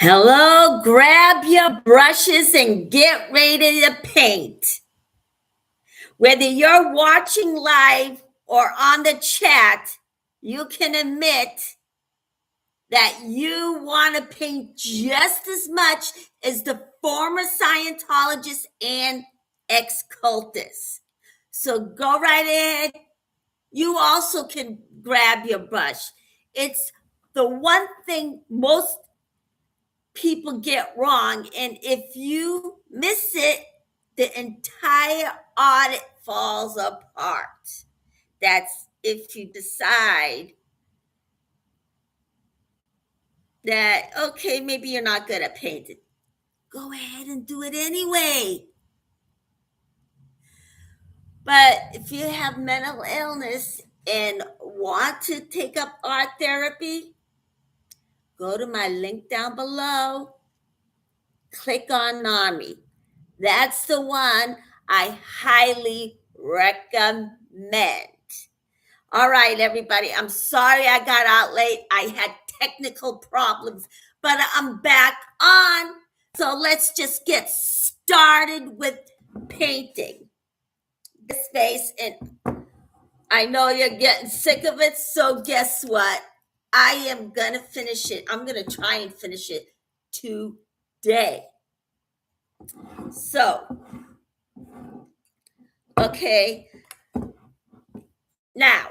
Hello, grab your brushes and get ready to paint. Whether you're watching live or on the chat, you can admit that you want to paint just as much as the former Scientologists and ex-cultists. So go right ahead. You also can grab your brush. It's the one thing most people get wrong, and if you miss it, the entire audit falls apart. That's if you decide that, okay, maybe you're not good at painting. Go ahead and do it anyway. But if you have mental illness and want to take up art therapy, go to my link down below, click on NAMI. That's the one I highly recommend. All right, everybody. I'm sorry I got out late. I had technical problems, but I'm back on. So let's just get started with painting this face. And I know you're getting sick of it. So guess what? I am going to finish it. I'm going to try and finish it today. So, okay. Now,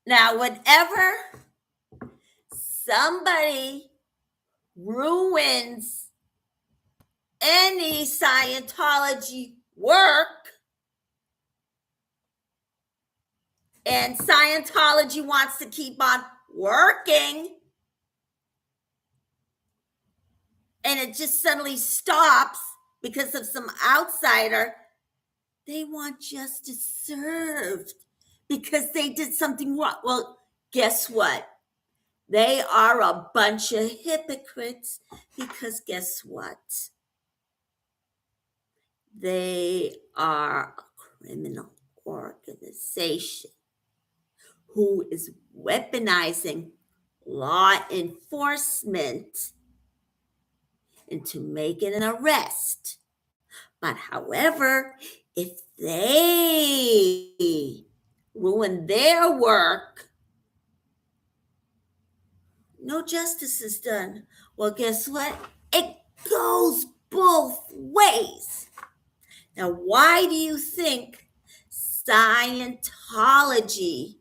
whenever somebody ruins any Scientology work and Scientology wants to keep on working and it just suddenly stops because of some outsider, they want justice served because they did something wrong. Well, guess what? They are a bunch of hypocrites because guess what? They are a criminal organization who is weaponizing law enforcement into making an arrest. But however, if they ruin their work, no justice is done. Well, guess what? It goes both ways. Now, why do you think Scientology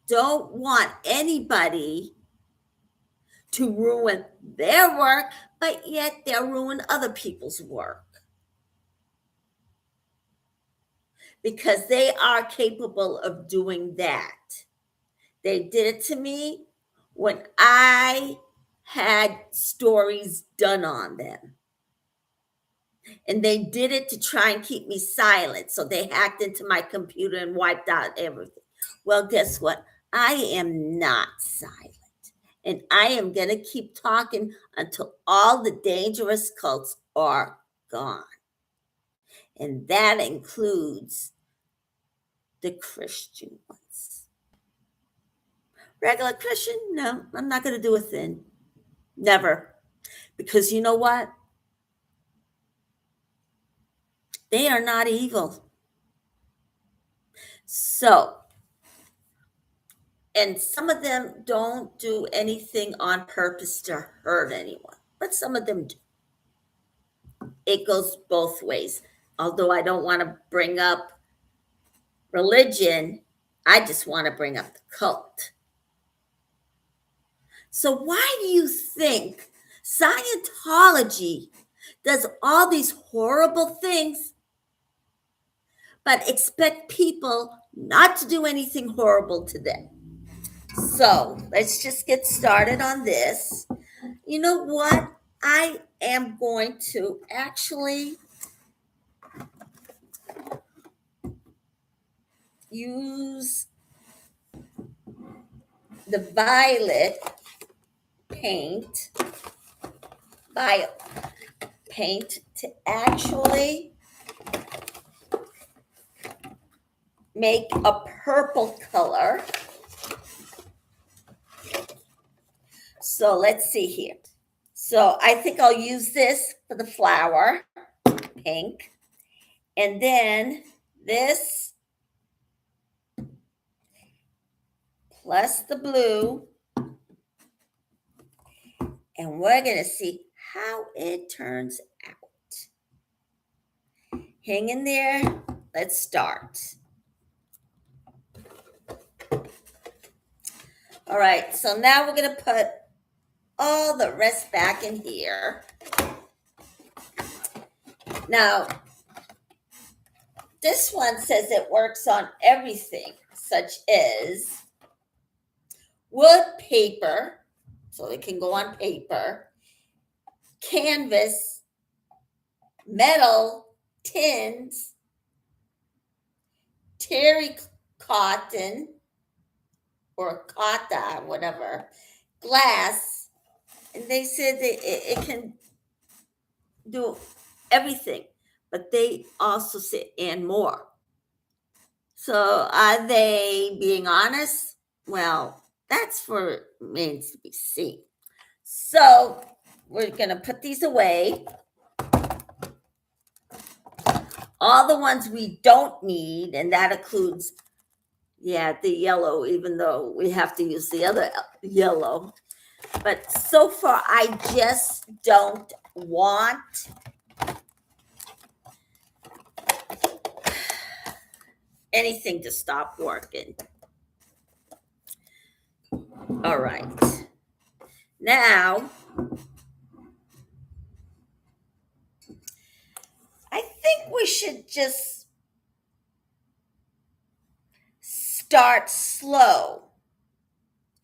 don't want anybody to ruin their work, but yet they're ruining other people's work? Because they are capable of doing that. They did it to me when I had stories done on them. And they did it to try and keep me silent. So they hacked into my computer and wiped out everything. Well, guess what? I am not silent. And I am going to keep talking until all the dangerous cults are gone. And that includes the Christian ones. Regular Christian? No, I'm not going to do a thing. Never. Because you know what? They are not evil. So, and some of them don't do anything on purpose to hurt anyone, but some of them do. It goes both ways. Although I don't want to bring up religion, I just want to bring up the cult. So why do you think Scientology does all these horrible things, but expect people not to do anything horrible to them? So let's just get started on this. You know what? I am going to actually use the violet paint to actually make a purple color. So let's see here. So I think I'll use this for the flower, pink. And then this plus the blue. And we're going to see how it turns out. Hang in there. Let's start. All right, so now we're going to put all the rest back in here. Now, this one says it works on everything, such as wood, paper, so it can go on paper, canvas, metal, tins, terry cotton, or kata, whatever, glass, and they said that it can do everything, but they also said and more. So are they being honest? Well, that's for remains to be seen. So we're gonna put these away. All the ones we don't need, and that includes, the yellow, even though we have to use the other yellow. But so far, I just don't want anything to stop working. All right. Now, I think we should just start slow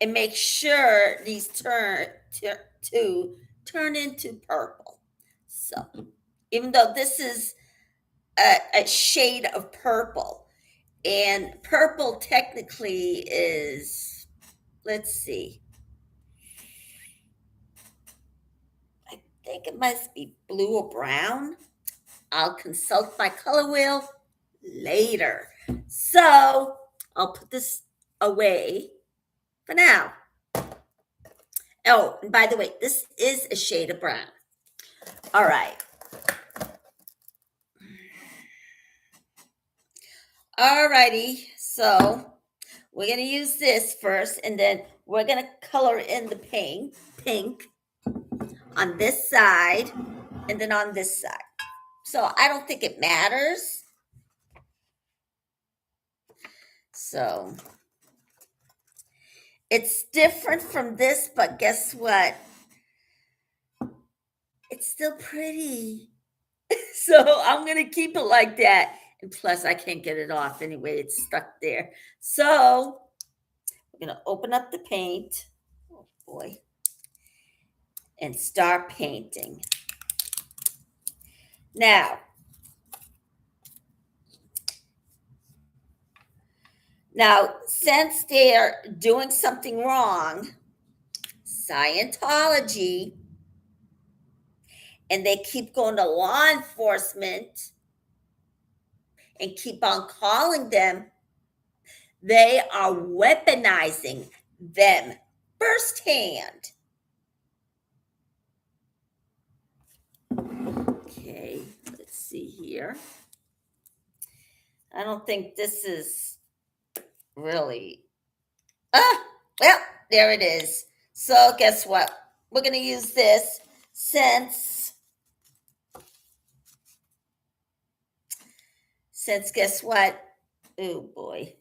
and make sure these turn into purple. So, even though this is a shade of purple, and purple technically is, let's see, I think it must be blue or brown. I'll consult my color wheel later. So I'll put this away for now. Oh, and by the way, this is a shade of brown. All right. All righty. So we're going to use this first, and then we're going to color in the pink on this side and then on this side. So I don't think it matters. So it's different from this, but guess what? It's still pretty. So I'm going to keep it like that. And plus, I can't get it off anyway. It's stuck there. So we're going to open up the paint. Oh, boy. And start painting. Now, since they're doing something wrong, Scientology, and they keep going to law enforcement and keep on calling them, they are weaponizing them firsthand. Okay, let's see here. I don't think this is really, well, there it is. So guess what? We're going to use this since guess what? Oh boy.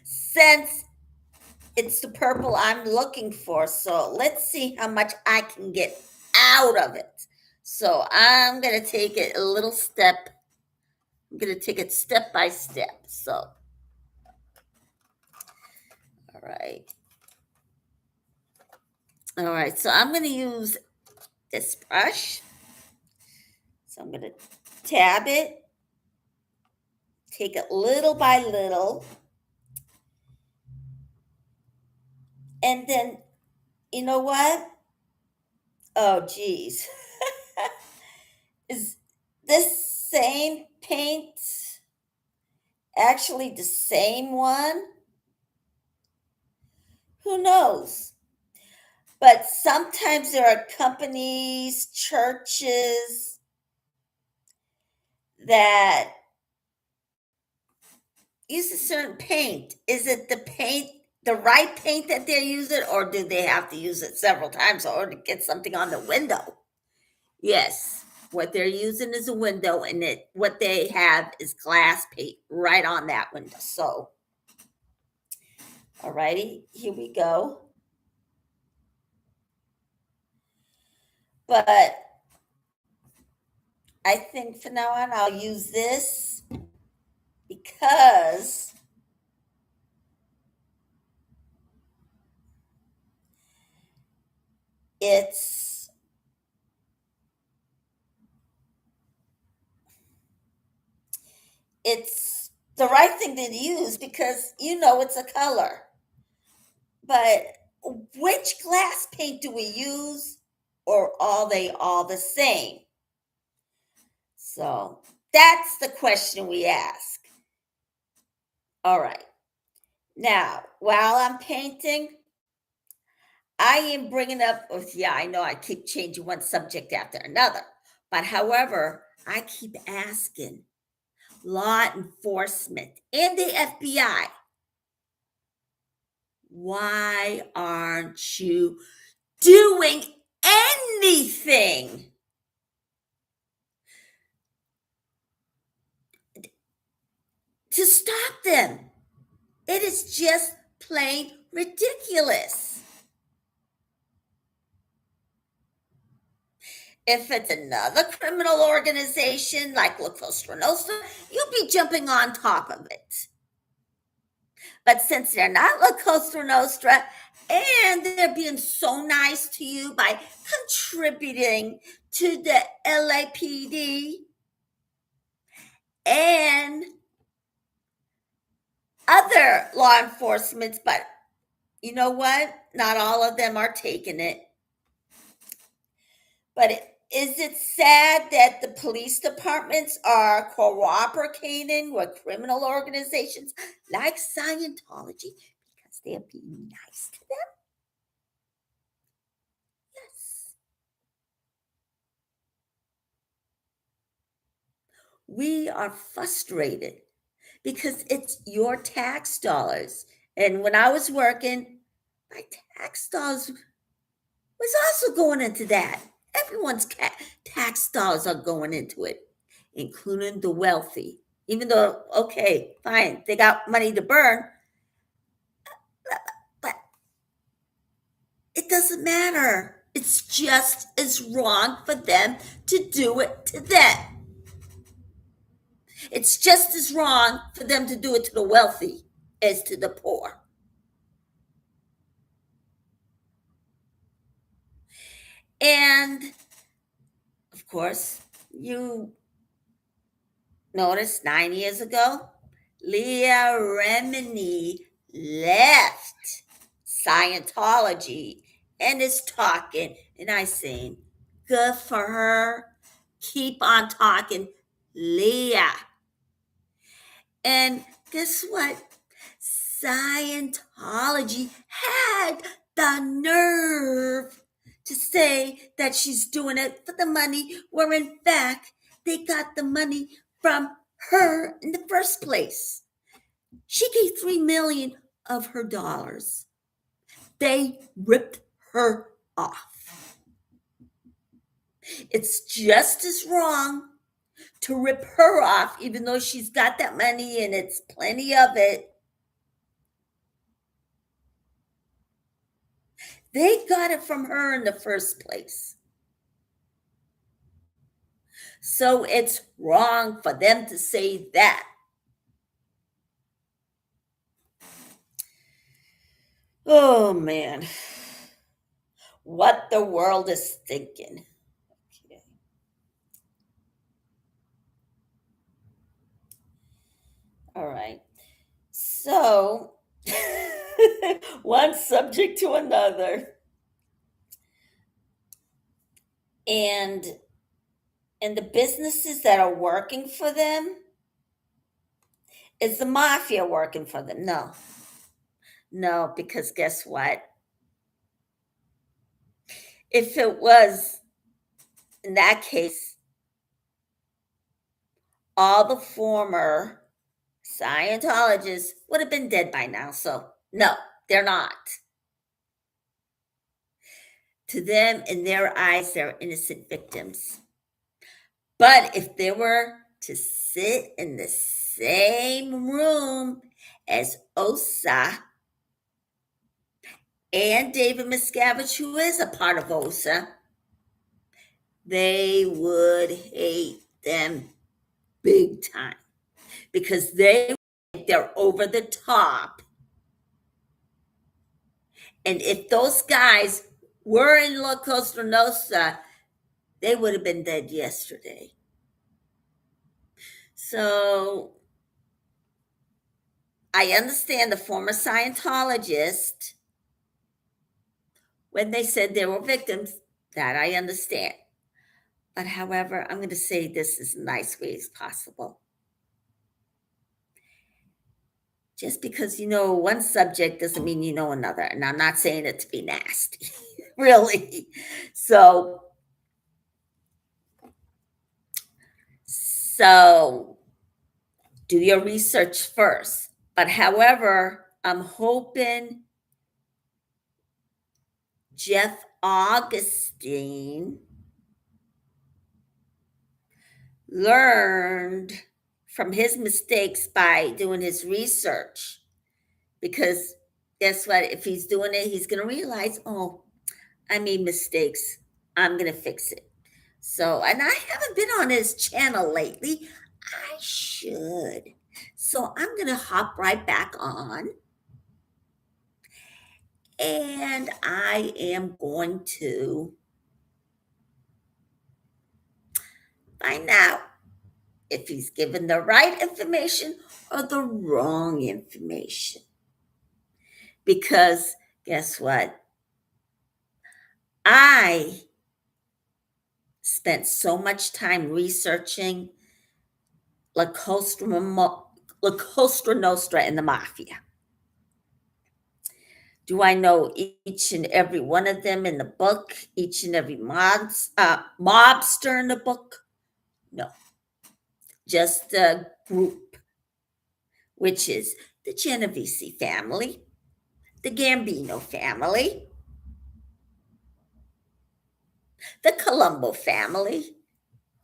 Since it's the purple I'm looking for. So let's see how much I can get out of it. So I'm going to take it a little step. I'm going to take it step by step. So, all right. All right. So I'm going to use this brush. So I'm going to tab it. Take it little by little. And then, you know what? Oh, geez. Is this same paint actually the same one? Who knows? But sometimes there are companies, churches that use a certain paint. Is it the paint, the right paint that they're using, or do they have to use it several times in order to get something on the window? Yes, what they're using is a window, and what they have is glass paint right on that window. So, alrighty, here we go. But I think from now on I'll use this because it's it's the right thing to use because it's a color. But which glass paint do we use, or are they all the same? So that's the question we ask. All right. Now, while I'm painting, I am bringing up, oh, yeah, I know I keep changing one subject after another. But however, I keep asking law enforcement and the FBI, why aren't you doing anything to stop them? It is just plain ridiculous. If it's another criminal organization like La Cosa Nostra, you'll be jumping on top of it. But since they're not La Cosa Nostra and they're being so nice to you by contributing to the LAPD and other law enforcement, but you know what? Not all of them are taking it. But is it sad that the police departments are cooperating with criminal organizations like Scientology because they're being nice to them? Yes. We are frustrated because it's your tax dollars. And when I was working, my tax dollars was also going into that. Everyone's tax dollars are going into it, including the wealthy. Even though, okay, fine, they got money to burn, but it doesn't matter. It's just as wrong for them to do it to them. It's just as wrong for them to do it to the wealthy as to the poor. And of course, you notice 9 years ago, Leah Remini left Scientology and is talking, and I saying, good for her. Keep on talking, Leah. And guess what? Scientology had the nerve to say that she's doing it for the money, where in fact they got the money from her in the first place. She gave 3 million of her dollars. They ripped her off. It's just as wrong to rip her off, even though she's got that money and it's plenty of it. They got it from her in the first place. So it's wrong for them to say that. Oh man, what the world is thinking. Okay. All right. So, one subject to another. And the businesses that are working for them, Is the mafia working for them? No. No, because guess what? If it was in that case, all the former Scientologists would have been dead by now. So, no, they're not. To them, in their eyes, they're innocent victims. But if they were to sit in the same room as OSA and David Miscavige, who is a part of OSA, they would hate them big time because they're over the top. And if those guys were in La Costa Nostra, they would have been dead yesterday. So I understand the former Scientologists, when they said they were victims, that I understand. But however, I'm going to say this as nice way as possible. Just because you know one subject doesn't mean you know another. And I'm not saying it to be nasty, really. So do your research first. But however, I'm hoping Jeff Augustine learned from his mistakes by doing his research. Because guess what? If he's doing it, he's going to realize, oh, I made mistakes. I'm going to fix it. So, and I haven't been on his channel lately. I should. So I'm going to hop right back on. And I am going to find out if he's given the right information or the wrong information. Because guess what? I spent so much time researching La Costa Nostra and the Mafia. Do I know each and every one of them in the book? Each and every mobster in the book? No. Just a group, which is the Genovese family, the Gambino family, the Colombo family.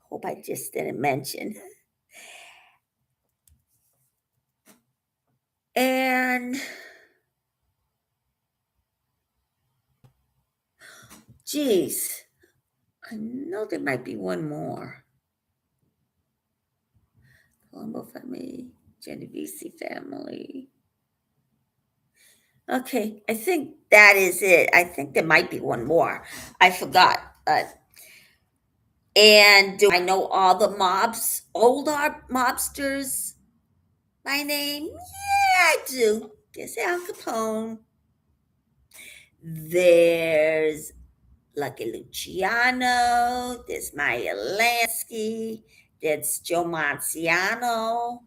Hope I just didn't mention. And geez, I know there might be one more. Colombo family, Genovese family. Okay, I think that is it. I think there might be one more. I forgot. And do I know all the old mobsters by name? Yeah, I do. There's Al Capone. There's Lucky Luciano. There's Maya Lansky. There's Joe Marciano.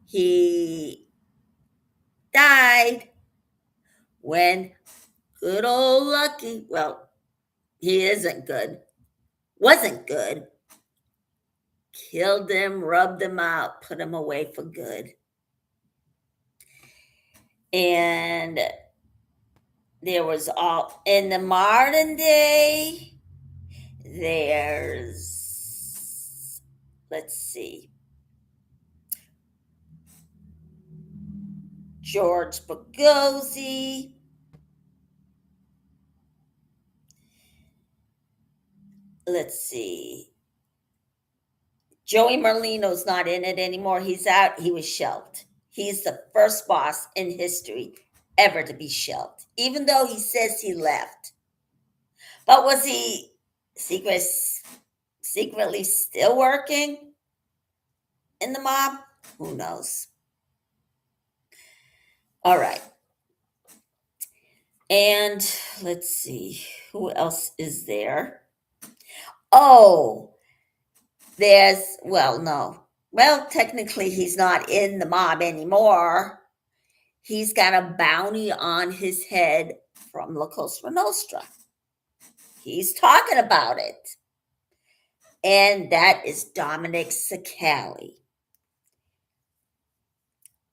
He died when good old Lucky, well, he isn't good, wasn't good, killed him, rubbed him out, put him away for good. And there was all in the modern day, there's, let's see, George Bogozzi, let's see, Joey Merlino's not in it anymore. He's out. He was shelved. He's the first boss in history ever to be shelved, even though he says he left. But was he secretly still working in the mob? Who knows? All right. And let's see, who else is there? Oh, no. Well, technically, he's not in the mob anymore. He's got a bounty on his head from La Cosa Nostra. He's talking about it. And that is Dominic Sicali.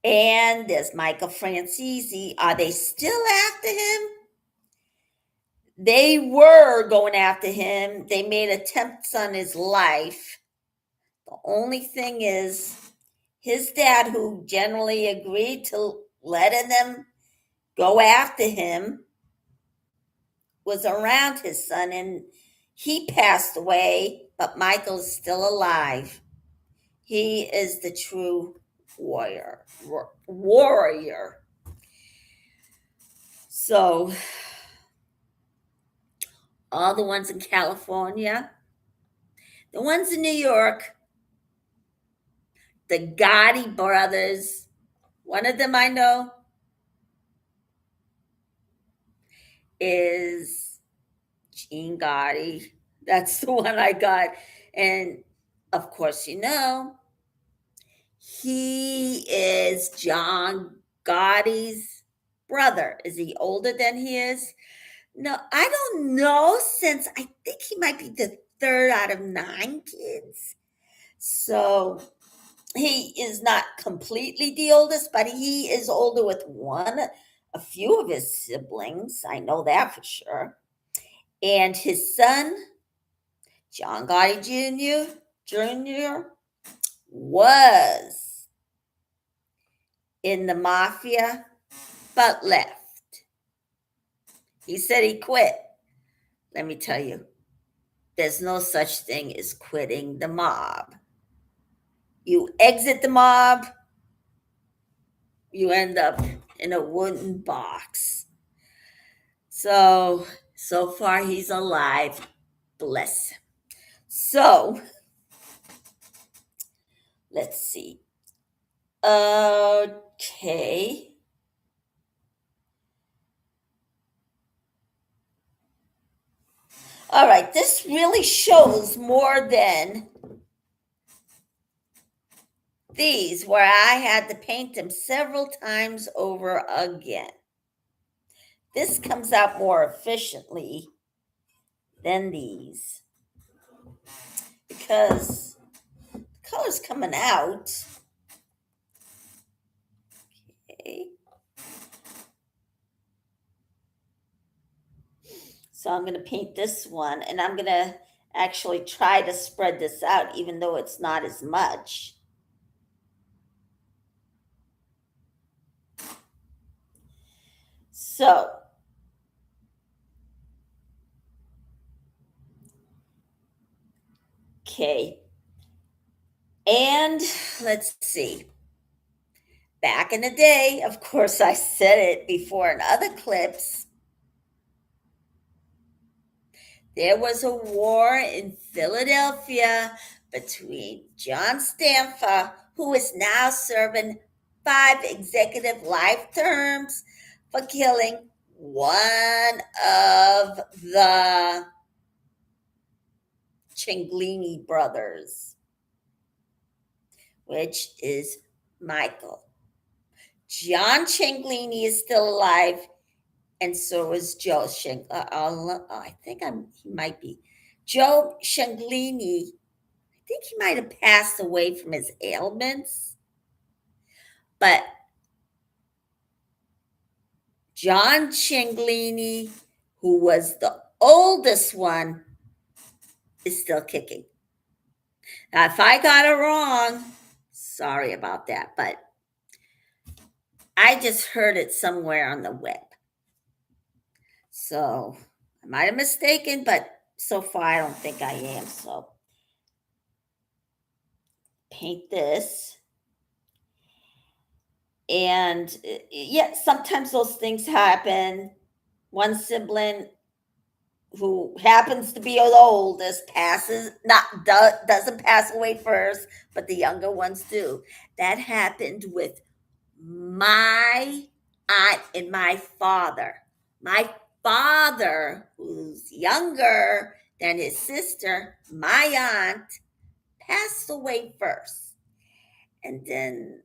And there's Michael Francesi. Are they still after him? They were going after him. They made attempts on his life. The only thing is, his dad, who generally agreed to letting them go after him, was around his son, and he passed away, but Michael's still alive. He is the true warrior. So, all the ones in California, the ones in New York, the Gotti brothers, one of them I know is Gene Gotti. That's the one I got. And of course, he is John Gotti's brother. Is he older than he is? No, I don't know, since I think he might be the third out of 9 kids. So he is not completely the oldest, but he is older with a few of his siblings. I know that for sure. And his son, John Gotti Jr. was in the mafia, but left. He said he quit. Let me tell you, there's no such thing as quitting the mob. You exit the mob, you end up in a wooden box. So far he's alive. Bless him. So, let's see. Okay. All right, this really shows more than these, where I had to paint them several times over again. This comes out more efficiently than these because the color's coming out. Okay. So I'm going to paint this one, and I'm going to actually try to spread this out, even though it's not as much. So, okay. And let's see. Back in the day, of course, I said it before in other clips, there was a war in Philadelphia between John Stanfa, who is now serving 5 executive life terms for killing one of the Ciancaglini brothers, which is Michael. John Ciancaglini is still alive, and so is Joe I think he might be. Joe Ciancaglini, I think he might have passed away from his ailments, but John Ciancaglini, who was the oldest one, is still kicking. Now, if I got it wrong, sorry about that, but I just heard it somewhere on the web. So I might have mistaken, but so far I don't think I am. So paint this. And yeah, sometimes those things happen. One sibling who happens to be the oldest doesn't pass away first, but the younger ones do. That happened with my aunt and my father. My father, who's younger than his sister, my aunt, passed away first. And then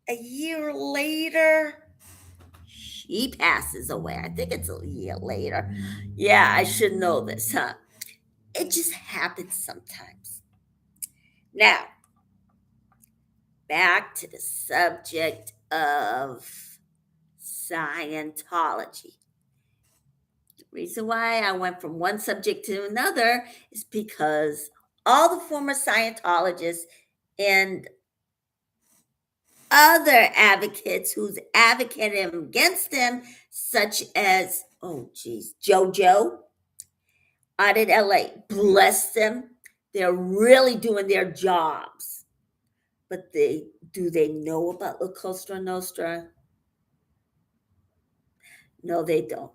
a year later, she passes away. I think it's a year later. Yeah, I should know this, huh? It just happens sometimes. Now, back to the subject of Scientology. The reason why I went from one subject to another is because all the former Scientologists and other advocates who's advocating against them, such as, oh geez, JoJo out in LA, bless them. They're really doing their jobs. But do they know about La Costa Nostra? No, they don't.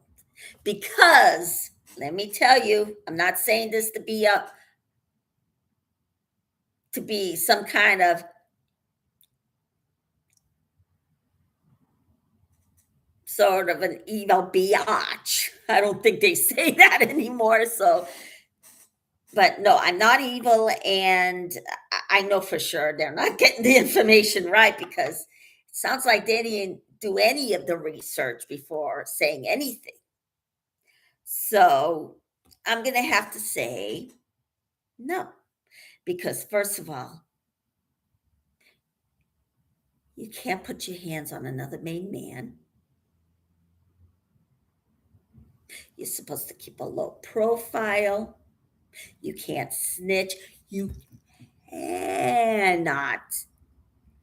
Because let me tell you, I'm not saying this to be some kind of sort of an evil biatch. I don't think they say that anymore. So, but no, I'm not evil, and I know for sure they're not getting the information right, because it sounds like they didn't do any of the research before saying anything. So I'm going to have to say no, because first of all, you can't put your hands on another made man. You're supposed to keep a low profile. You can't snitch. You cannot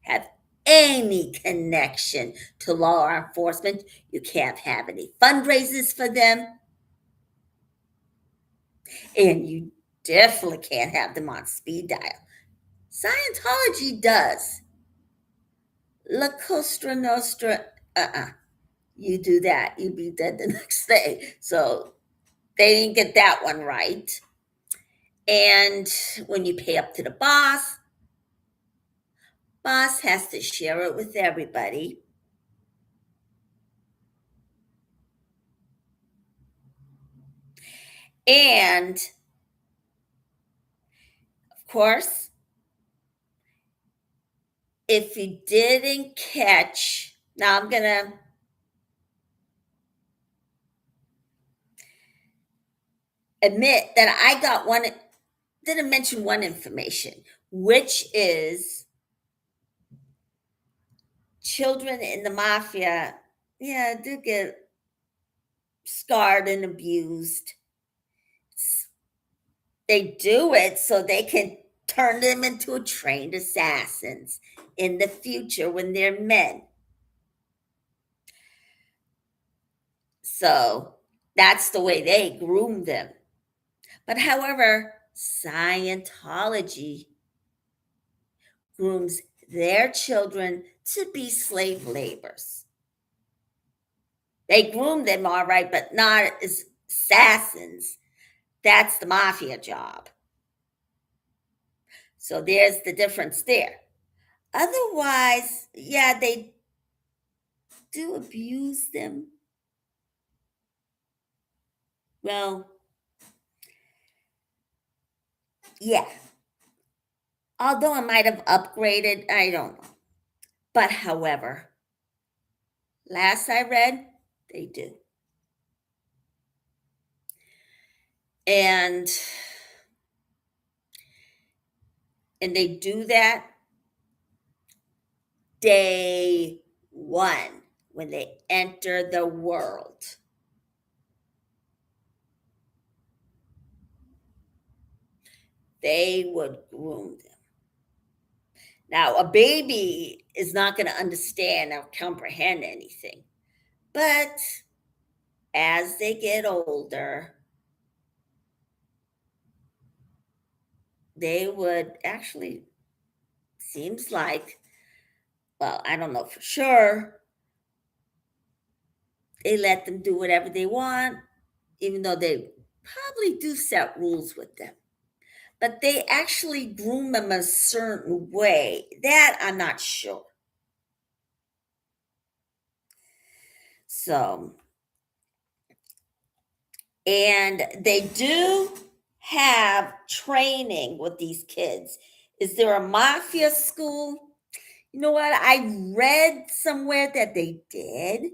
have any connection to law enforcement. You can't have any fundraisers for them. And you definitely can't have them on speed dial. Scientology does. La Costa Nostra, you do that, you'd be dead the next day. So they didn't get that one right. And when you pay up to the boss has to share it with everybody. And of course, if you didn't catch, now I'm going to admit that I got one, didn't mention one information, which is children in the mafia, yeah, do get scarred and abused. They do it so they can turn them into trained assassins in the future when they're men. So that's the way they groom them. But however, Scientology grooms their children to be slave laborers. They groom them all right, but not as assassins. That's the mafia job. So there's the difference there. Otherwise, yeah, they do abuse them. Well, yeah. Although I might have upgraded, I don't know. But however, last I read, they do. And they do that day one when they enter the world. They would groom them. Now, a baby is not going to understand or comprehend anything. But as they get older, they would actually, seems like, well, I don't know for sure, they let them do whatever they want, even though they probably do set rules with them. But they actually groom them a certain way. That I'm not sure. So, and they do have training with these kids. Is there a mafia school? You know what? I read somewhere that they did.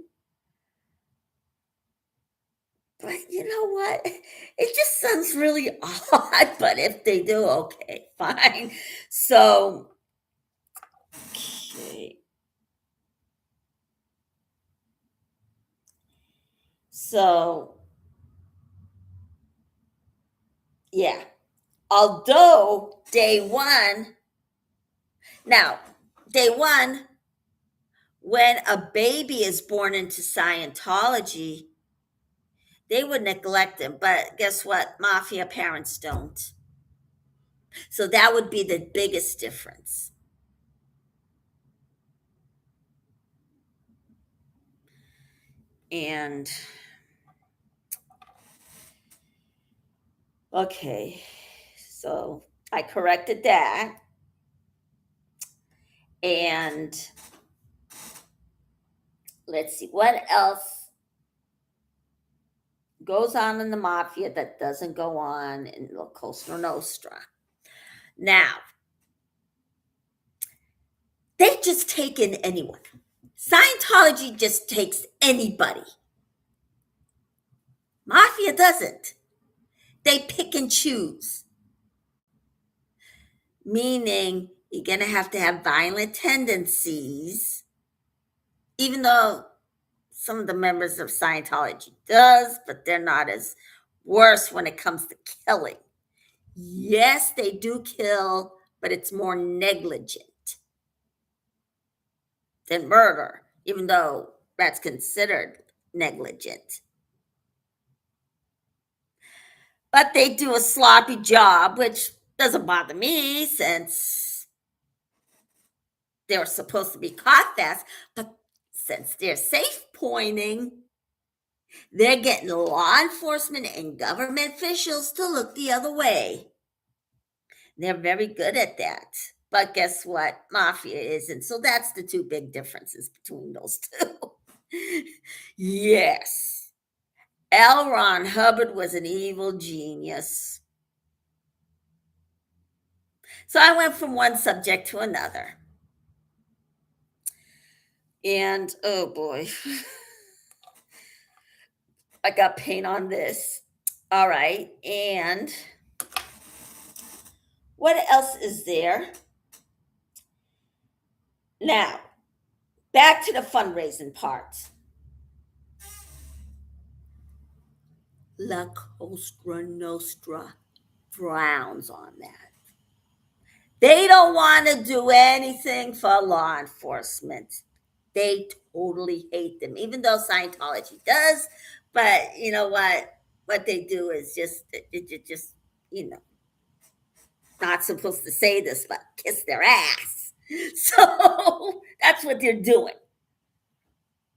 But you know what? It just sounds really odd. But if they do, okay, fine. So, okay. So, yeah. Although now, day one, when a baby is born into Scientology, they would neglect him. But guess what? Mafia parents don't. So that would be the biggest difference. And okay, so I corrected that. And let's see what else goes on in the mafia that doesn't go on in La Cosa Nostra. Now, they just take in anyone. Scientology just takes anybody. Mafia doesn't. They pick and choose, meaning you're going to have violent tendencies, even though some of the members of Scientology does, but they're not as worse when it comes to killing. Yes, they do kill, but it's more negligent than murder, even though that's considered negligent. But they do a sloppy job, which doesn't bother me since they're supposed to be caught fast. But since they're safe pointing, they're getting law enforcement and government officials to look the other way. They're very good at that. But guess what? Mafia isn't. So that's the two big differences between those two. Yes. L. Ron Hubbard was an evil genius. So I went from one subject to another. And oh boy, I got paint on this. All right. And what else is there? Now, back to the fundraising part. La Cosa Nostra frowns on that. They don't want to do anything for law enforcement. They totally hate them, even though Scientology does. But you know what? What they do is just you know, not supposed to say this, but kiss their ass. So that's what they're doing.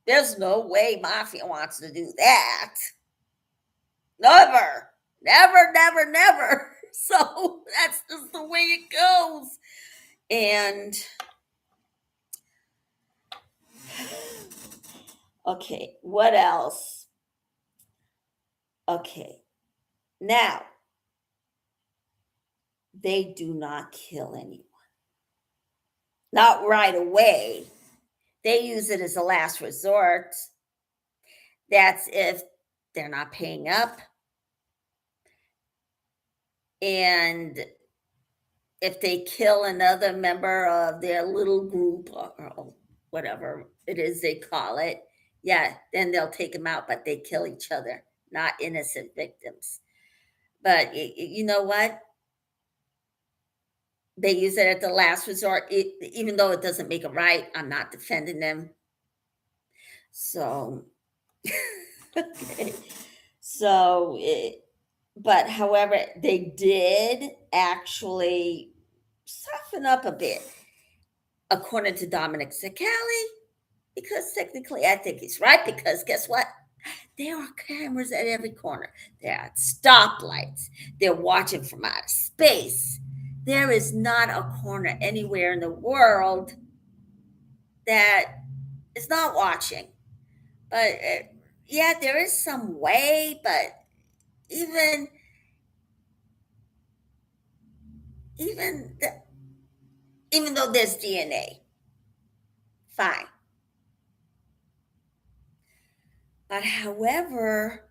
There's no way Mafia wants to do that. Never, never, never, never. So that's just the way it goes. And okay, what else? Okay, now they do not kill anyone. Not right away. They use it as a last resort. That's if they're not paying up. And if they kill another member of their little group or whatever it is they call it, yeah, then they'll take them out, but they kill each other, not innocent victims. But you know what? They use it at the last resort, even though it doesn't make it right. I'm not defending them. So, okay. So, but however, they did actually soften up a bit, according to Dominic Sicali, because technically I think he's right. Because guess what? There are cameras at every corner. There are stoplights. They're watching from outer space. There is not a corner anywhere in the world that is not watching. But yeah, there is some way, but even even the, even though there's DNA. Fine. But however,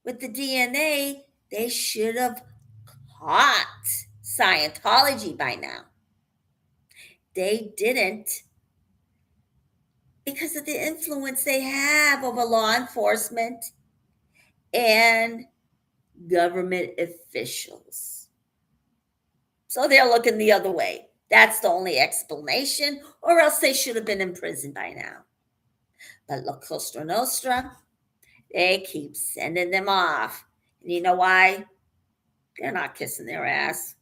with the DNA, they should have caught Scientology by now. They didn't because of the influence they have over law enforcement and government officials. So they're looking the other way. That's the only explanation, or else they should have been in prison by now. But La Cosa Nostra, they keep sending them off. And you know why? They're not kissing their ass.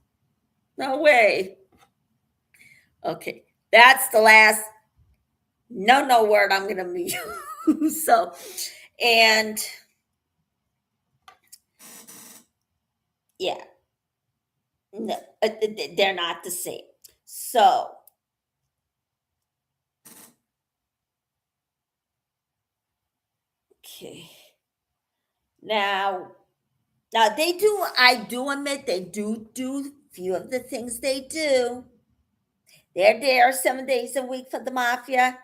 No way. Okay, that's the last no word I'm going to use. So, and yeah, no, they're not the same. So, okay. Now they do, I do admit they do few of the things they do. They're there 7 days a week for the mafia.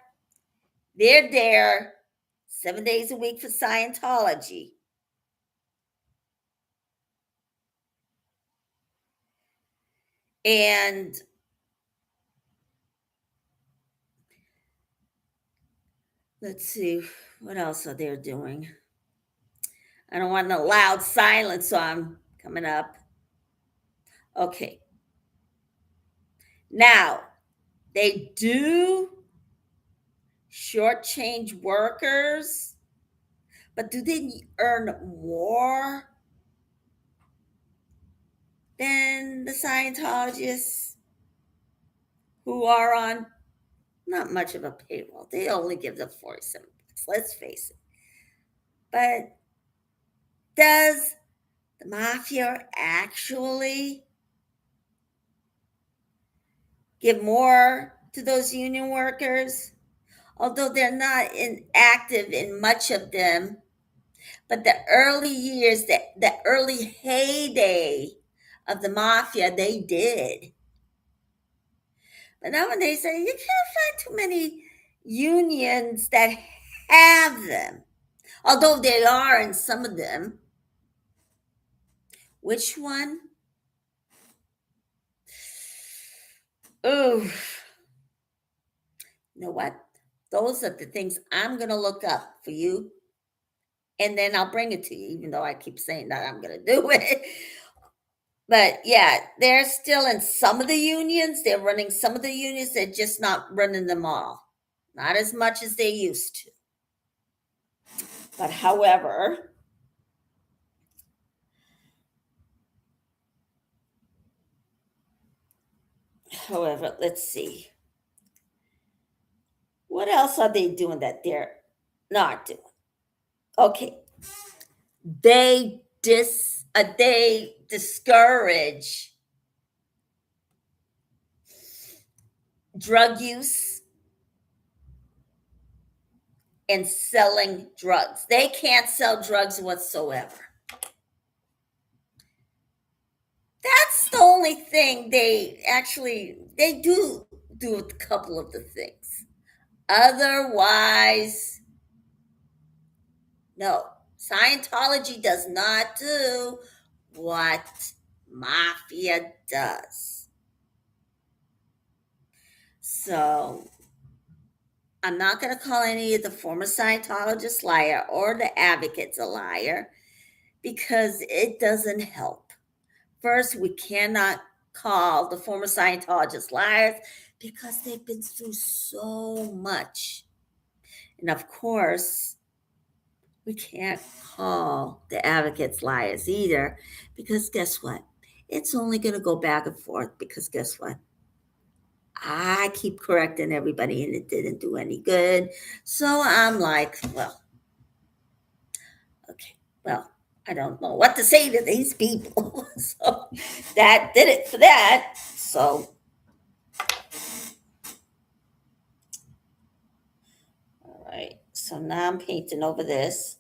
They're there 7 days a week for Scientology. And let's see, what else are they doing? I don't want a loud silence, so I'm coming up. Okay. Now, they do shortchange workers, but do they earn more than the Scientologists who are on not much of a payroll? They only give them 47 bucks, let's face it. But does the mafia actually give more to those union workers? Although they're not active in much of them, but the early years, the early heyday of the mafia, they did. But nowadays, you can't find too many unions that have them, although they are in some of them. Which one? Oh, you know what? Those are the things I'm going to look up for you. And then I'll bring it to you, even though I keep saying that I'm going to do it. But yeah, they're still in some of the unions. They're running some of the unions. They're just not running them all. Not as much as they used to. But however, let's see. What else are they doing that they're not doing? Okay. They discourage drug use and selling drugs. They can't sell drugs whatsoever. That's the only thing they do a couple of the things. Otherwise, no. Scientology does not do what mafia does. So I'm not going to call any of the former Scientologists liar or the advocates a liar because it doesn't help. First, we cannot call the former Scientologists liars because they've been through so much. And of course, we can't call the advocates liars either because guess what? It's only going to go back and forth because guess what? I keep correcting everybody and it didn't do any good. So I'm like, well, okay, well, I don't know what to say to these people. So that did it for that. So, all right. So now I'm painting over this.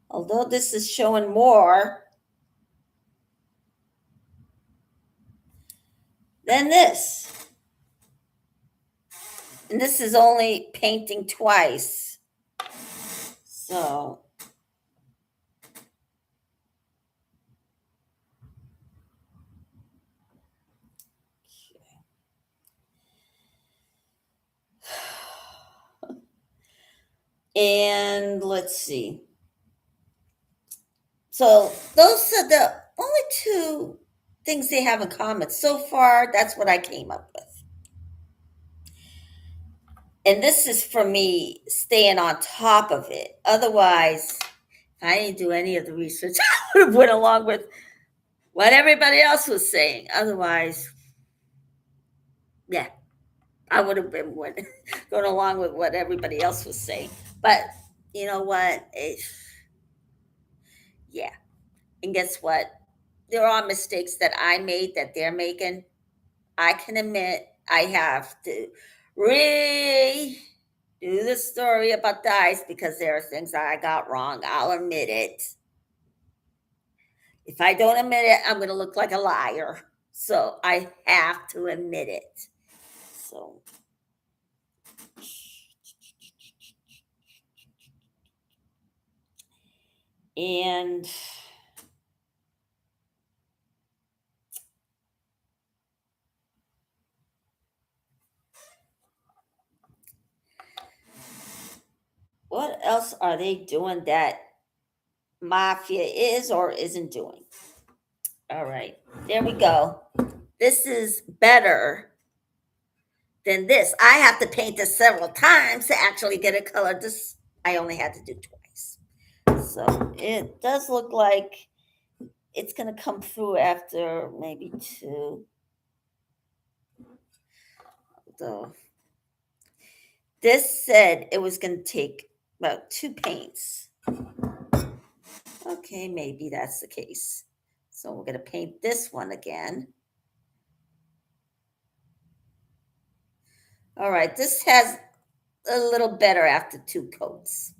Although this is showing more than this. And this is only painting twice. So and let's see. So those are the only two things they have in common. So far, that's what I came up with. And this is for me staying on top of it. Otherwise, if I didn't do any of the research, I would have went along with what everybody else was saying. Otherwise, yeah, I would have been going along with what everybody else was saying. But you know what? Yeah. And guess what? There are mistakes that I made that they're making. I can admit I have to re do the story about dice because there are things that I got wrong. I'll admit it. If I don't admit it, I'm going to look like a liar. So I have to admit it. So, and what else are they doing that Mafia is or isn't doing? All right, there we go. This is better than this. I have to paint this several times to actually get it colored. This I only had to do twice. So it does look like it's going to come through after maybe two. So this said it was going to take about two paints. Okay, maybe that's the case. So we're going to paint this one again. All right, this has a little better after two coats.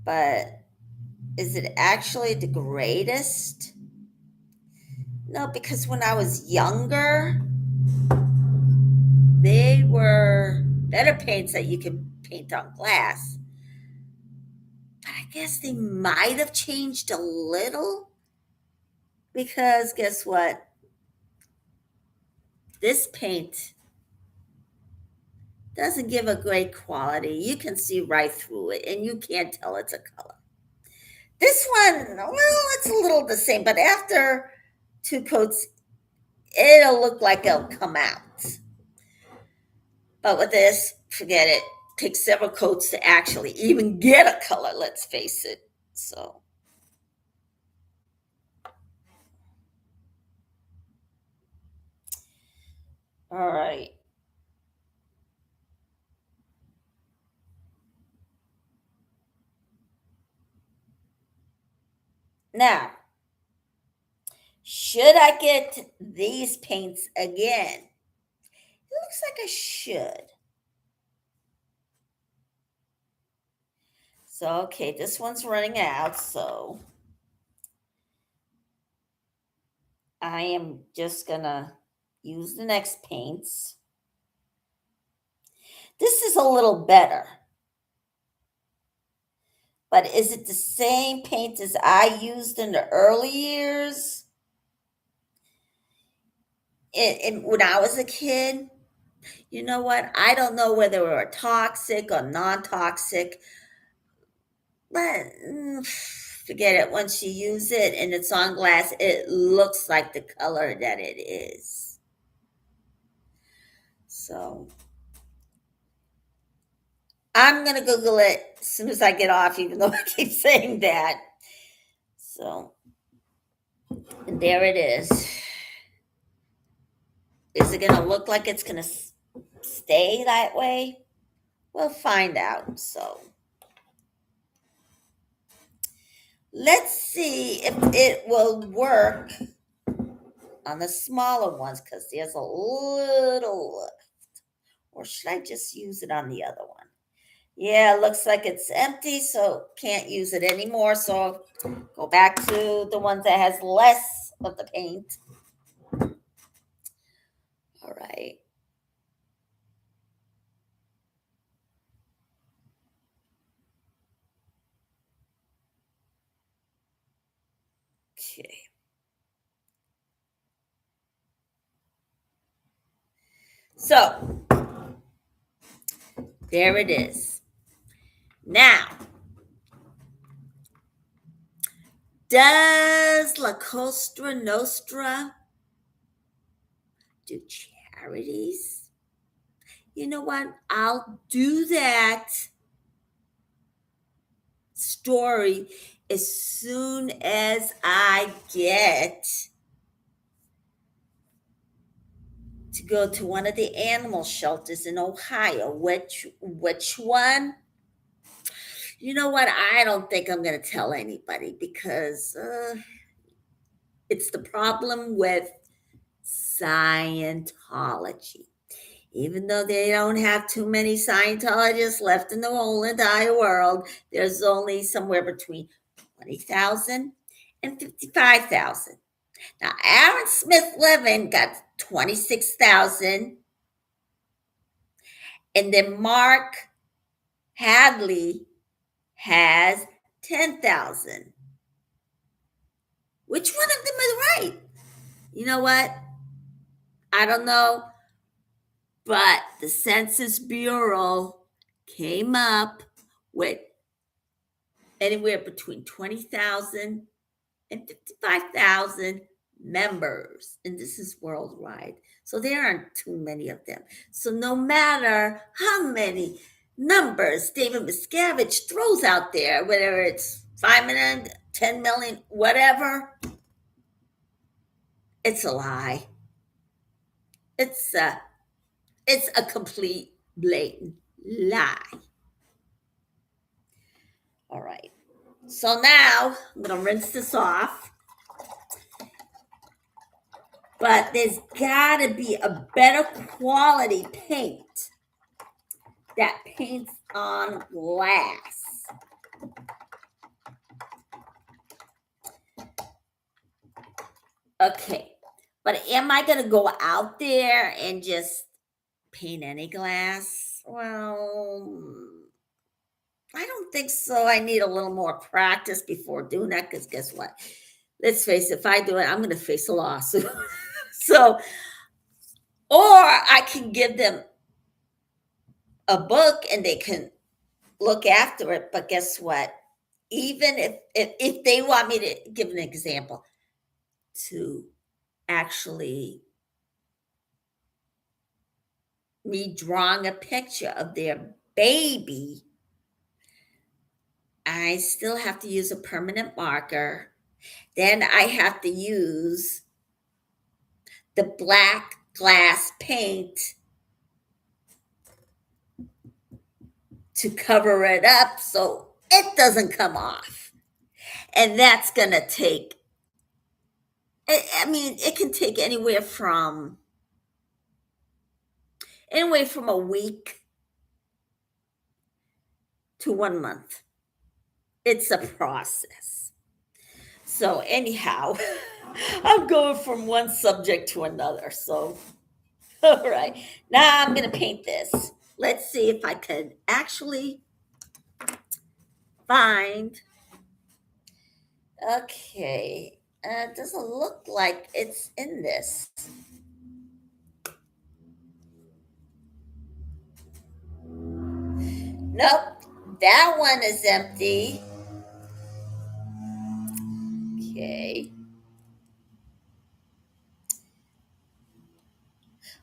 But is it actually the greatest? No, because when I was younger, they were better paints that you could paint on glass. But I guess they might have changed a little because guess what? This paint doesn't give a great quality. You can see right through it and you can't tell it's a color. This one, well, it's a little the same, but after two coats, it'll look like it'll come out. But with this, forget it. Takes several coats to actually even get a color, let's face it. So, all right. Now, should I get these paints again? It looks like I should. So, okay, this one's running out, so I am just gonna use the next paints. This is a little better. But is it the same paint as I used in the early years? When I was a kid, you know what? I don't know whether they were toxic or non-toxic, but forget it. Once you use it and it's on glass, it looks like the color that it is. So I'm gonna Google it as soon as I get off, even though I keep saying that. So there it is. Is it gonna look like it's gonna stay that way? We'll find out. So let's see if it will work on the smaller ones because there's a little left. Or should I just use it on the other one? Yeah, it looks like it's empty, so can't use it anymore. So go back to the ones that has less of the paint. All right. So there it is. Now, does La Cosa Nostra do charities? You know what? I'll do that story as soon as I get to go to one of the animal shelters in Ohio. Which one? You know what? I don't think I'm going to tell anybody because it's the problem with Scientology. Even though they don't have too many Scientologists left in the whole entire world, there's only somewhere between 20,000 and 55,000. Now, Aaron Smith Levin got 26,000, and then Mark Hadley has 10,000. Which one of them is right? You know what? I don't know, but the Census Bureau came up with anywhere between 20,000 and 55,000 members, and this is worldwide. So there aren't too many of them. So no matter how many numbers David Miscavige throws out there, whether it's 5 million, 10 million, whatever, it's a lie. It's a complete blatant lie. All right. So now I'm going to rinse this off. But there's got to be a better quality paint that paints on glass. Okay. But am I going to go out there and just paint any glass? Well, I don't think so. I need a little more practice before doing that because guess what? Let's face it, if I do it, I'm going to face a lawsuit. So, or I can give them a book and they can look after it. But guess what? Even if they want me to give an example, to actually me drawing a picture of their baby, I still have to use a permanent marker. Then I have to use the black glass paint to cover it up so it doesn't come off. And that's going to take, I mean, it can take anywhere from a week to 1 month. It's a process. So anyhow, I'm going from one subject to another. So, all right. Now I'm going to paint this. Let's see if I can actually find. Okay. It doesn't look like it's in this. Nope. That one is empty. Okay.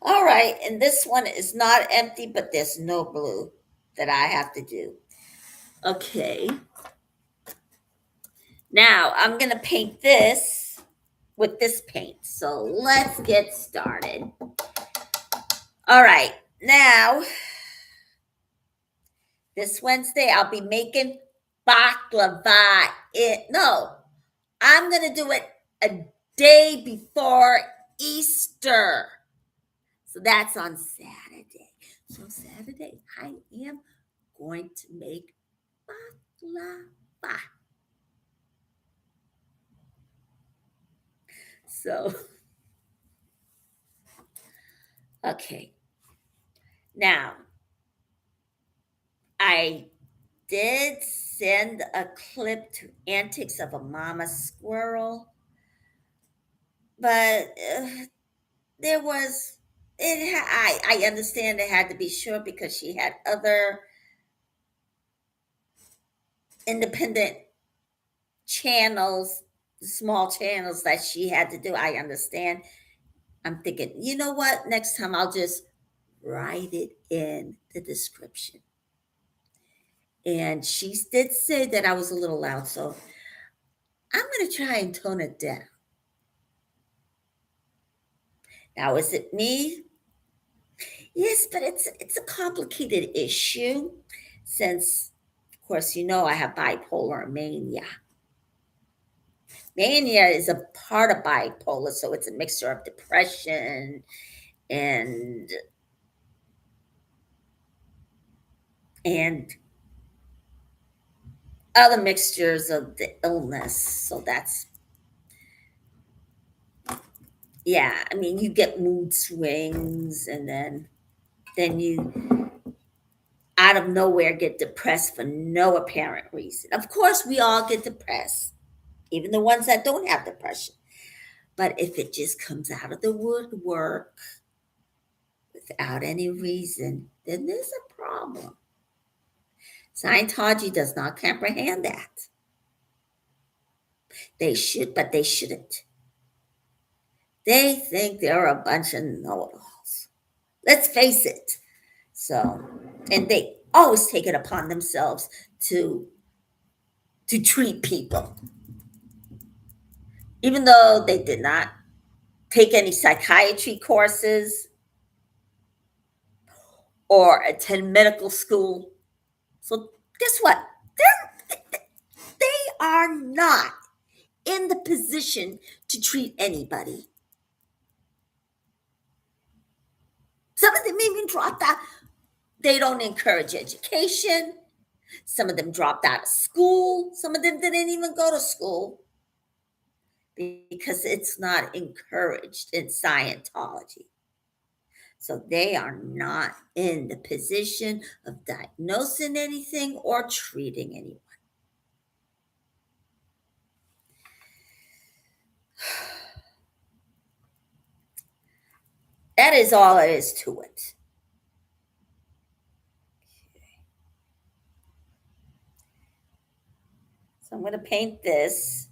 All right. And this one is not empty, but there's no blue that I have to do. Okay. Now I'm going to paint this with this paint. So let's get started. All right. Now, this Wednesday, I'll be making baklava. I'm going to do it a day before Easter. So that's on Saturday. So Saturday, I am going to make baklava. So, okay. Now, I did send a clip to Antics of a Mama Squirrel, but there was I understand it had to be short because she had other independent channels, small channels that she had to do. I understand. I'm thinking, you know what? Next time I'll just write it in the description. And she did say that I was a little loud, so I'm going to try and tone it down. Now, is it me? Yes, but it's a complicated issue since, of course, you know I have bipolar mania. Mania is a part of bipolar, so it's a mixture of depression and and other mixtures of the illness. So that's, yeah, I mean, you get mood swings, and then you out of nowhere get depressed for no apparent reason. Of course, we all get depressed, even the ones that don't have depression. But if it just comes out of the woodwork without any reason, then there's a problem. Scientology does not comprehend that. They should, but they shouldn't. They think they're a bunch of know-it-alls. Let's face it. So, and they always take it upon themselves to treat people, even though they did not take any psychiatry courses or attend medical school. So, guess what? They are not in the position to treat anybody. Some of them even dropped out. They don't encourage education. Some of them dropped out of school. Some of them didn't even go to school because it's not encouraged in Scientology. So they are not in the position of diagnosing anything or treating anyone. That is all there is to it. So I'm going to paint this.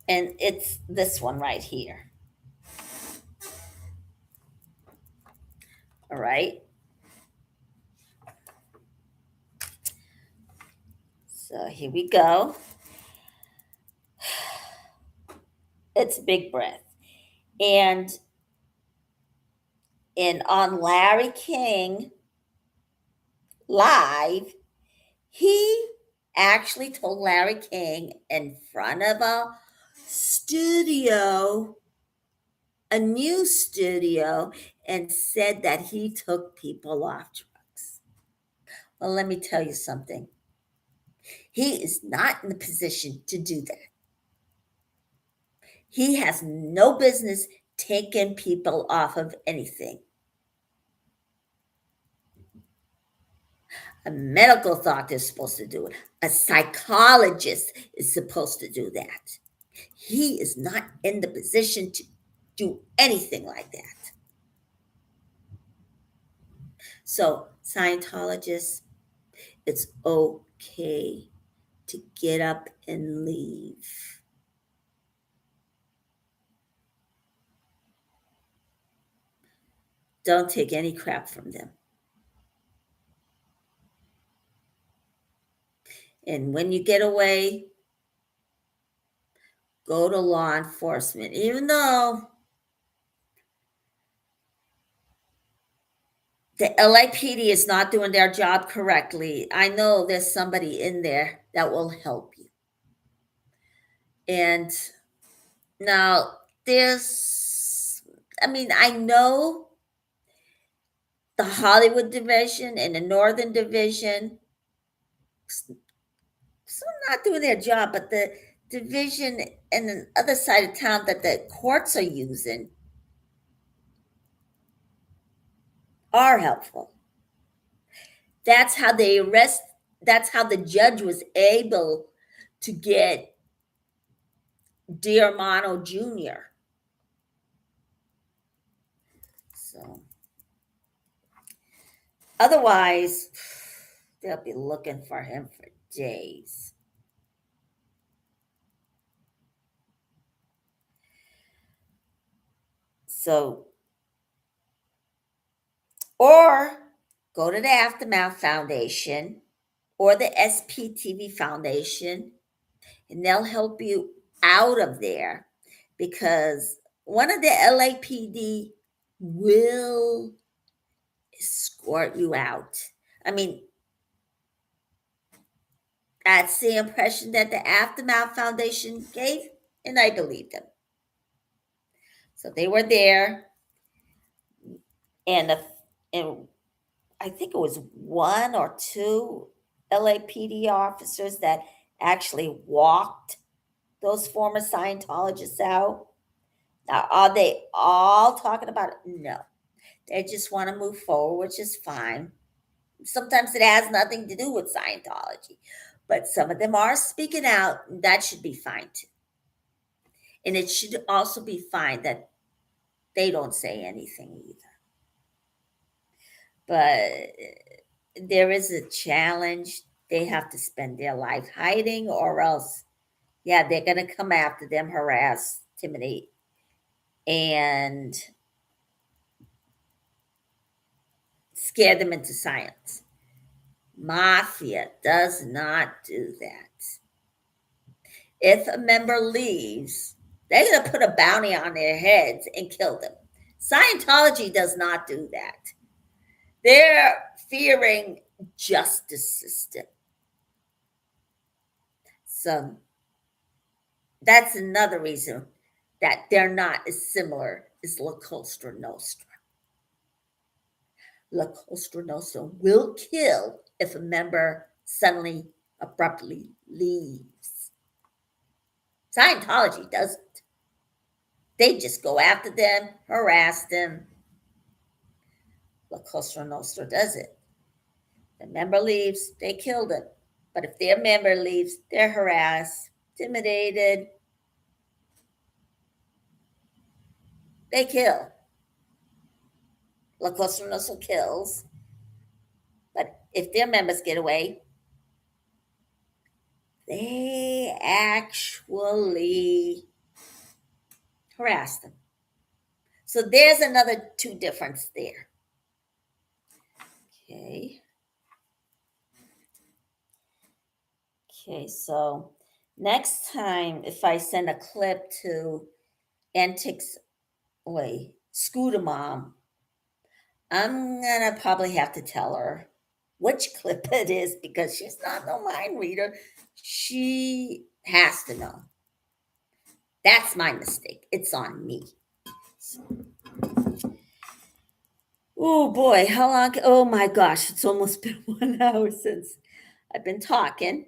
And it's this one right here. All right. So here we go. It's big breath. And on Larry King Live, he actually told Larry King in front of a studio, a new studio, and said that he took people off drugs. Well, let me tell you something. He is not in the position to do that. He has no business taking people off of anything. A medical doctor is supposed to do it. A psychologist is supposed to do that. He is not in the position to do anything like that. So, Scientologists, it's okay to get up and leave. Don't take any crap from them. And when you get away, go to law enforcement, even though the LAPD is not doing their job correctly. I know there's somebody in there that will help you. And now I know the Hollywood division and the Northern division still not doing their job, but the division and the other side of town that the courts are using are helpful. That's how that's how the judge was able to get Diarmano Jr. So otherwise, they'll be looking for him for days. So, or go to the Aftermath Foundation or the SPTV Foundation, and they'll help you out of there, because one of the LAPD will escort you out. I mean, that's the impression that the Aftermath Foundation gave, and I believe them. So they were there, and, and I think it was one or two LAPD officers that actually walked those former Scientologists out. Now, are they all talking about it? No. They just want to move forward, which is fine. Sometimes it has nothing to do with Scientology, but some of them are speaking out. That should be fine too. And it should also be fine that they don't say anything either. But there is a challenge. They have to spend their life hiding, or else, yeah, they're going to come after them, harass, intimidate, and scare them into silence. Mafia does not do that. If a member leaves, they're going to put a bounty on their heads and kill them. Scientology does not do that. They're fearing justice system. So that's another reason that they're not as similar as La Cosa Nostra. La Cosa Nostra will kill if a member suddenly, abruptly leaves. Scientology doesn't. They just go after them, harass them. La Cosa Nostra does it. The member leaves, they kill them. But if their member leaves, they're harassed, intimidated, they kill. La Cosa Nostra kills. But if their members get away, they actually harass them. So there's another two difference there. Okay. Okay, so next time, if I send a clip to Antics, wait, Scooter Mom, I'm gonna probably have to tell her which clip it is, because she's not no mind reader. She has to know. That's my mistake. It's on me. Oh boy, how long? Oh my gosh, it's almost been 1 hour since I've been talking.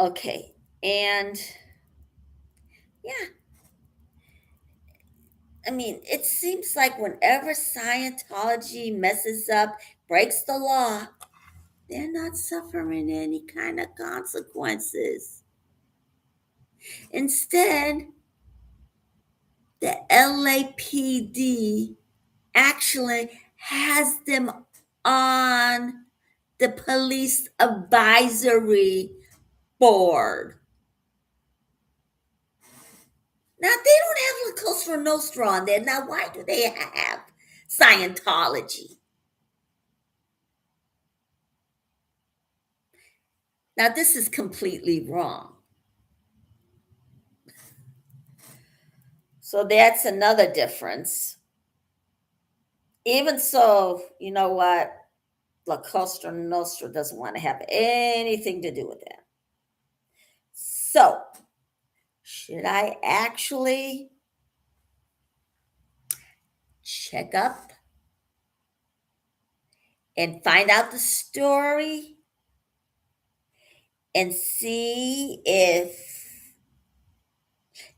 Okay, and yeah, I mean, it seems like whenever Scientology messes up, breaks the law, they're not suffering any kind of consequences. Instead, the LAPD actually has them on the police advisory board. Now, they don't have La Cosa Nostra on there. Now, why do they have Scientology? Now, this is completely wrong. So that's another difference. Even so, you know what? La Cosa Nostra doesn't want to have anything to do with that. So, should I actually check up and find out the story and see if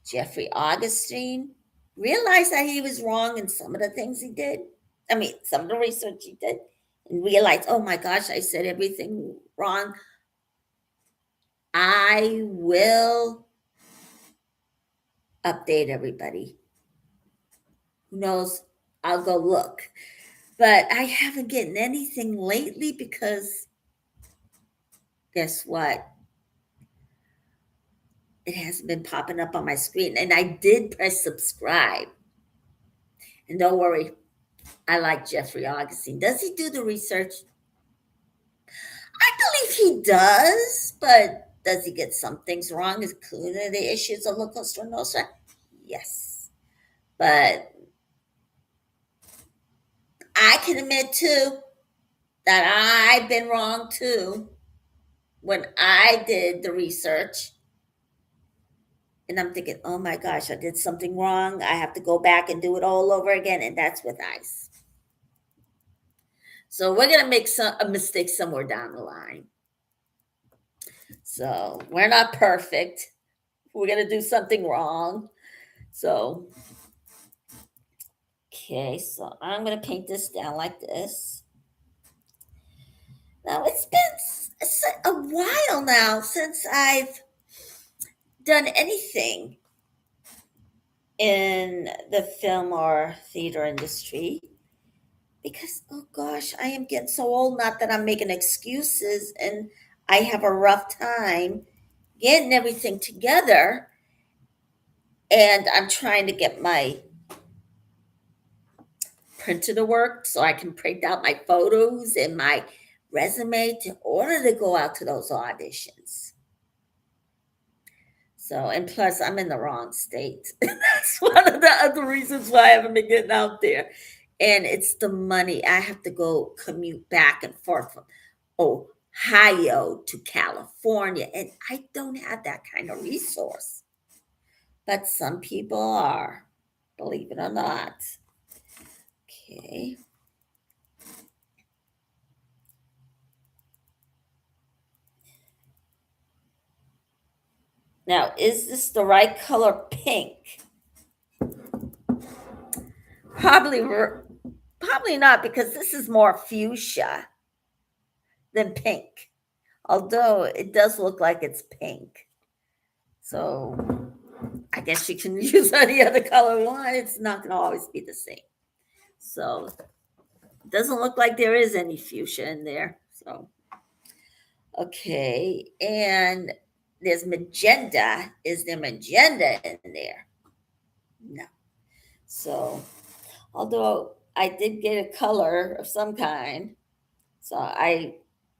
Jeffrey Augustine realized that he was wrong in some of the things he did? I mean, some of the research he did, and realized, oh my gosh, I said everything wrong. I will update everybody. Who knows? I'll go look. But I haven't gotten anything lately because guess what? It hasn't been popping up on my screen. And I did press subscribe. And don't worry, I like Jeffrey Augustine. Does he do the research? I believe he does, but does he get some things wrong, including the issues of La Costa Nostra? Yes. But I can admit too that I've been wrong too when I did the research. And I'm thinking, oh my gosh, I did something wrong. I have to go back and do it all over again. And that's with ICE. So we're going to make a mistake somewhere down the line. So we're not perfect. We're going to do something wrong. So, okay, so I'm going to paint this down like this. Now, it's been a while now since I've done anything in the film or theater industry because, oh gosh, I am getting so old. Not that I'm making excuses, and I have a rough time getting everything together. And I'm trying to get my printer to work so I can print out my photos and my resume in order to go out to those auditions. So, and plus, I'm in the wrong state. That's one of the other reasons why I haven't been getting out there. And it's the money. I have to go commute back and forth from Ohio to California. And I don't have that kind of resource. But some people are, believe it or not. Okay. Now, is this the right color pink? Probably, probably not, because this is more fuchsia than pink. Although it does look like it's pink. So I guess you can use any other color you want. It's not going to always be the same. So it doesn't look like there is any fuchsia in there. So, okay. And there's magenta. Is there magenta in there? No. So, although I did get a color of some kind, so I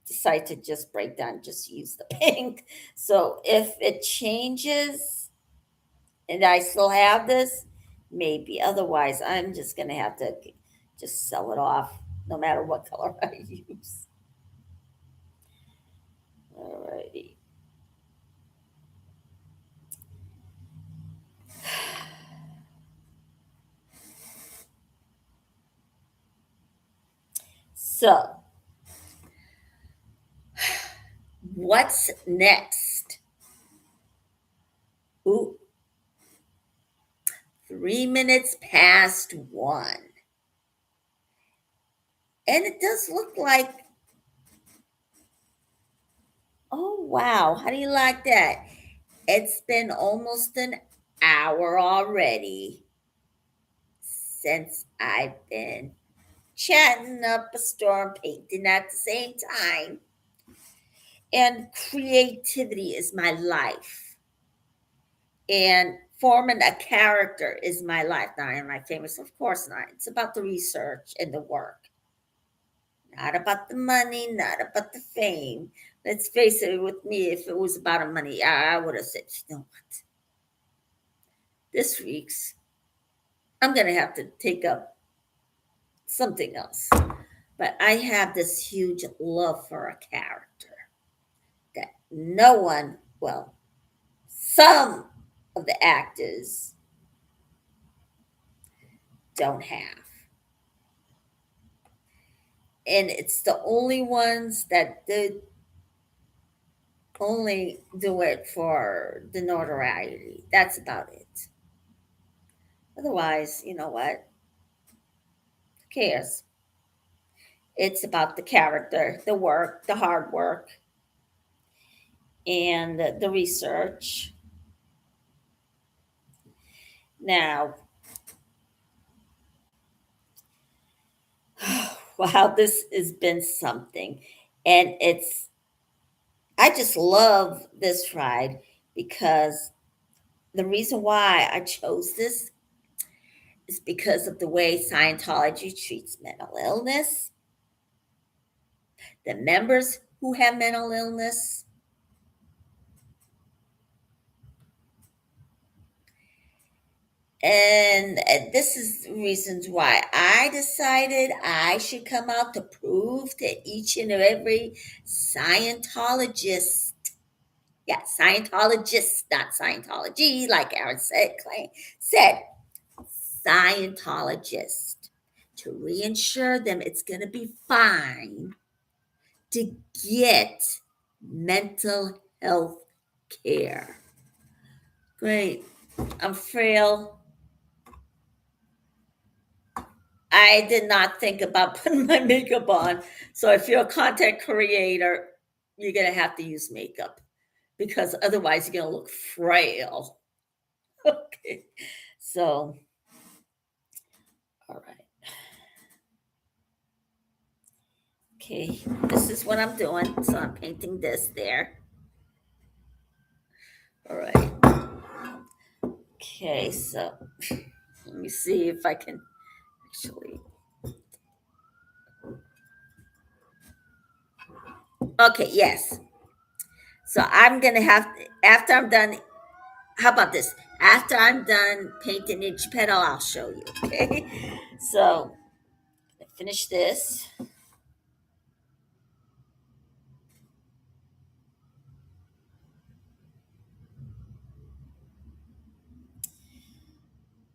decided to just break down, just use the pink. So if it changes and I still have this, maybe. Otherwise, I'm just going to have to just sell it off no matter what color I use. Alrighty. So, what's next? Ooh, 3 minutes past 1. And it does look like, oh, wow. How do you like that? It's been almost an hour already since I've been chatting up a storm, painting at the same time. And creativity is my life. And forming a character is my life. Now, am I famous? Of course not. It's about the research and the work. Not about the money, not about the fame. Let's face it, with me, if it was about the money, I would have said, you know what? This week's, I'm going to have to take up something else. But I have this huge love for a character that no one, well, some of the actors don't have. And it's the only ones that did only do it for the notoriety. That's about it. Otherwise, you know what? Who cares? It's about the character, the work, the hard work, and the research. Now, Wow, this has been something. And I just love this ride because the reason why I chose this is because of the way Scientology treats mental illness, the members who have mental illness. And this is the reasons why I decided I should come out to prove to each and every Scientologist. Yeah, Scientologists, not Scientology, like Aaron said Scientologist, to reassure them it's going to be fine to get mental health care. Great. I'm frail. I did not think about putting my makeup on. So if you're a content creator, you're going to have to use makeup because otherwise you're going to look frail. Okay. So, all right. Okay. This is what I'm doing. So I'm painting this there. All right. Okay. So let me see if I can actually. Okay. Yes. So I'm going to have, after I'm done, how about this? After I'm done painting each petal, I'll show you. Okay. So finish this.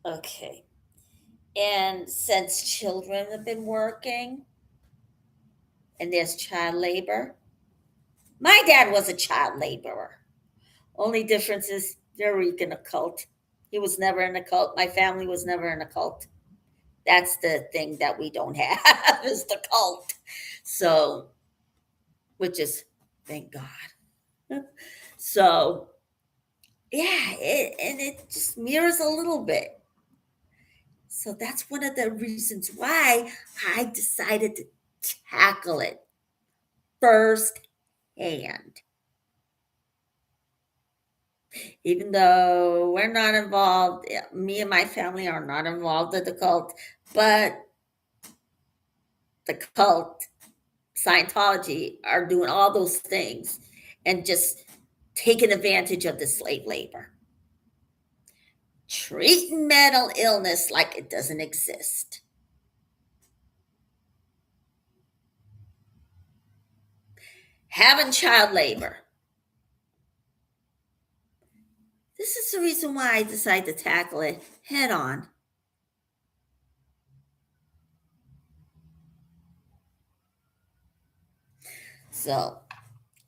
Okay. And since children have been working and there's child labor, my dad was a child laborer. Only difference is they're in a cult. He was never in a cult. My family was never in a cult. That's the thing that we don't have is the cult. So, which is thank God. So, yeah, and it just mirrors a little bit. So that's one of the reasons why I decided to tackle it firsthand. Even though we're not involved, me and my family are not involved in the cult, but the cult, Scientology, are doing all those things and just taking advantage of the slave labor, treating mental illness like it doesn't exist, having child labor. This is the reason why I decided to tackle it head on. So,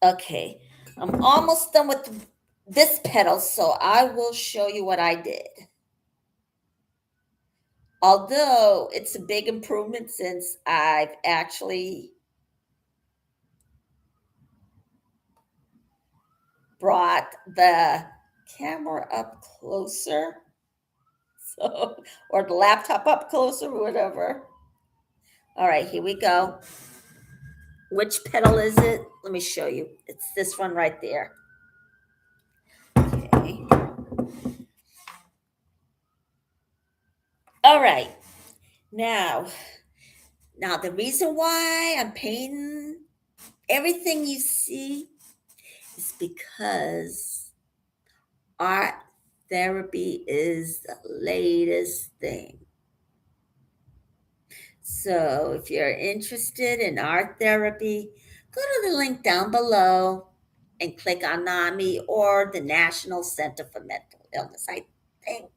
okay, I'm almost done with this petal, so I will show you what I did. Although it's a big improvement since I've actually brought the camera up closer, so or the laptop up closer, whatever. All right, here we go. Which petal is it? Let me show you. It's this one right there. Okay. All right. Now the reason why I'm painting everything you see is because art therapy is the latest thing. So if you're interested in art therapy, go to the link down below and click on NAMI or the National Center for Mental Illness. I think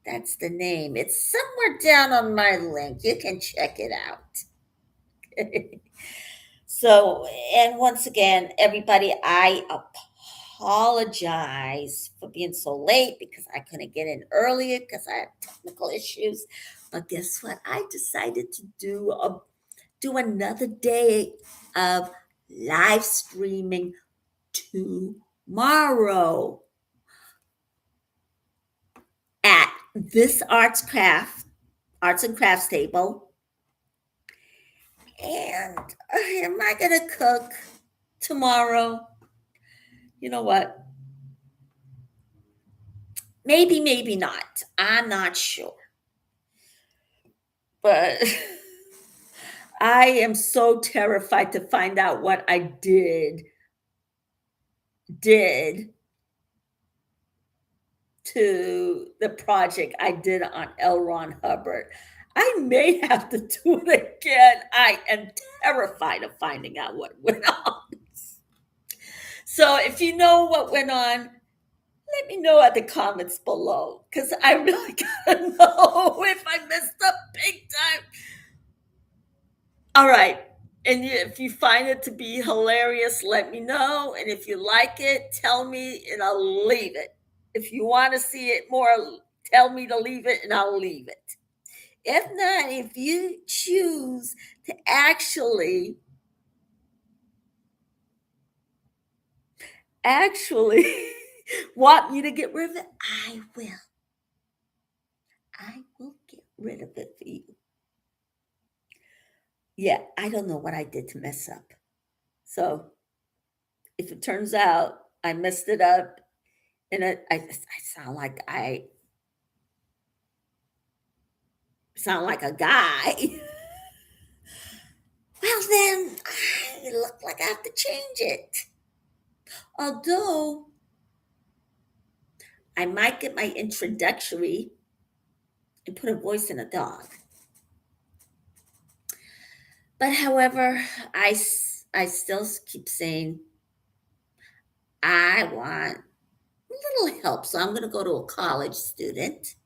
that's the name. It's somewhere down on my link. You can check it out. So, and once again, everybody, I apologize for being so late because I couldn't get in earlier because I had technical issues. But guess what? I decided to do another day of live streaming tomorrow at this arts and crafts table And am I going to cook tomorrow? You know what? Maybe, maybe not. I'm not sure. But I am so terrified to find out what I did to the project I did on L. Ron Hubbard. I may have to do it again. I am terrified of finding out what went on. So if you know what went on, let me know at the comments below because I really gotta know if I messed up big time. All right. And if you find it to be hilarious, let me know. And if you like it, tell me and I'll leave it. If you want to see it more, tell me to leave it and I'll leave it. If not, if you choose to actually want me to get rid of it, I will. I will get rid of it for you. Yeah, I don't know what I did to mess up. So if it turns out I messed it up and I sound like a guy, well then I look like I have to change it. Although I might get my introductory and put a voice in a dog. But however, I still keep saying I want a little help. So I'm going to go to a college student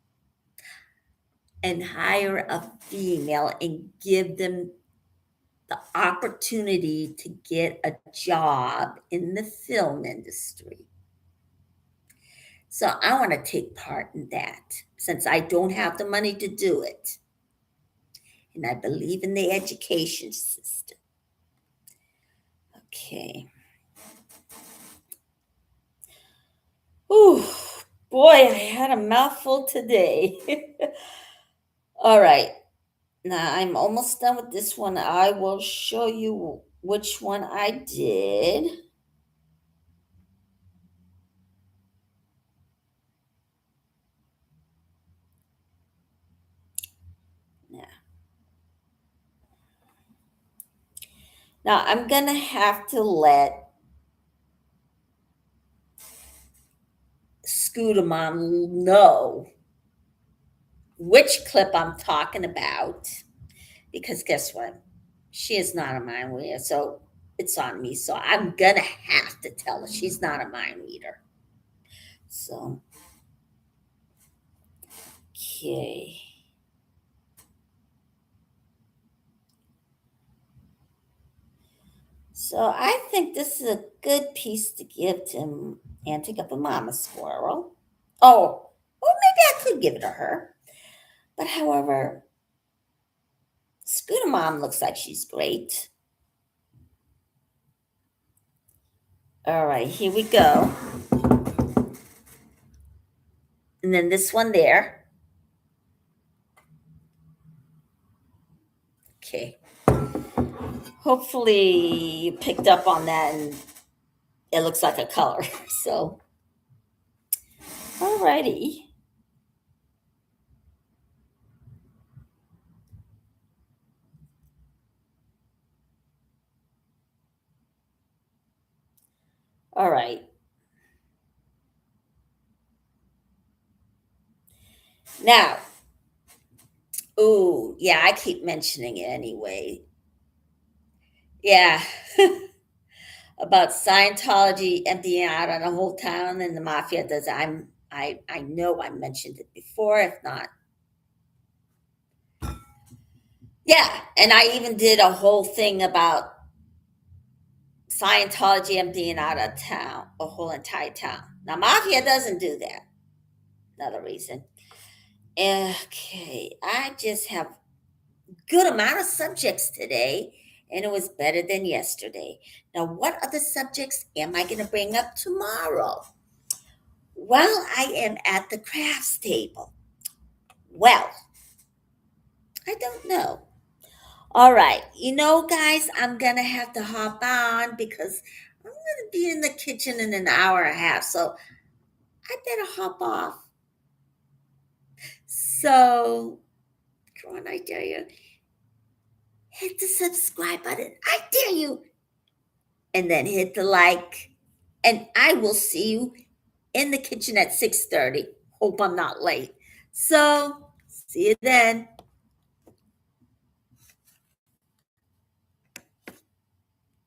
and hire a female and give them the opportunity to get a job in the film industry. So I want to take part in that since I don't have the money to do it. And I believe in the education system. Okay. Ooh, boy, I had a mouthful today. All right. Now I'm almost done with this one. I will show you which one I did. Now I'm going to have to let Scooter Mom know which clip I'm talking about because guess what? She is not a mind reader, so it's on me. So I'm going to have to tell her she's not a mind reader. So, okay. So I think this is a good piece to give to Auntie of a Mama Squirrel. Oh, well, maybe I could give it to her. But however, Scooter Mom looks like she's great. All right, here we go. And then this one there. Okay. Hopefully you picked up on that and it looks like a color. So, alrighty. All right. Now, ooh, yeah, I keep mentioning it anyway. Yeah. About Scientology emptying out on a whole town and the mafia does. I know I mentioned it before, if not. Yeah, and I even did a whole thing about Scientology emptying out a town, a whole entire town. Now, mafia doesn't do that. Another reason. Okay, I just have good amount of subjects today, and it was better than yesterday. Now, what other subjects am I going to bring up tomorrow? Well, I am at the crafts table. Well, I don't know. All right. Guys, I'm going to have to hop on because I'm going to be in the kitchen in an hour and a half. So I better hop off. So, come on, I dare you. Hit the subscribe button. I dare you. And then hit the like. And I will see you in the kitchen at 6:30. Hope I'm not late. So, see you then.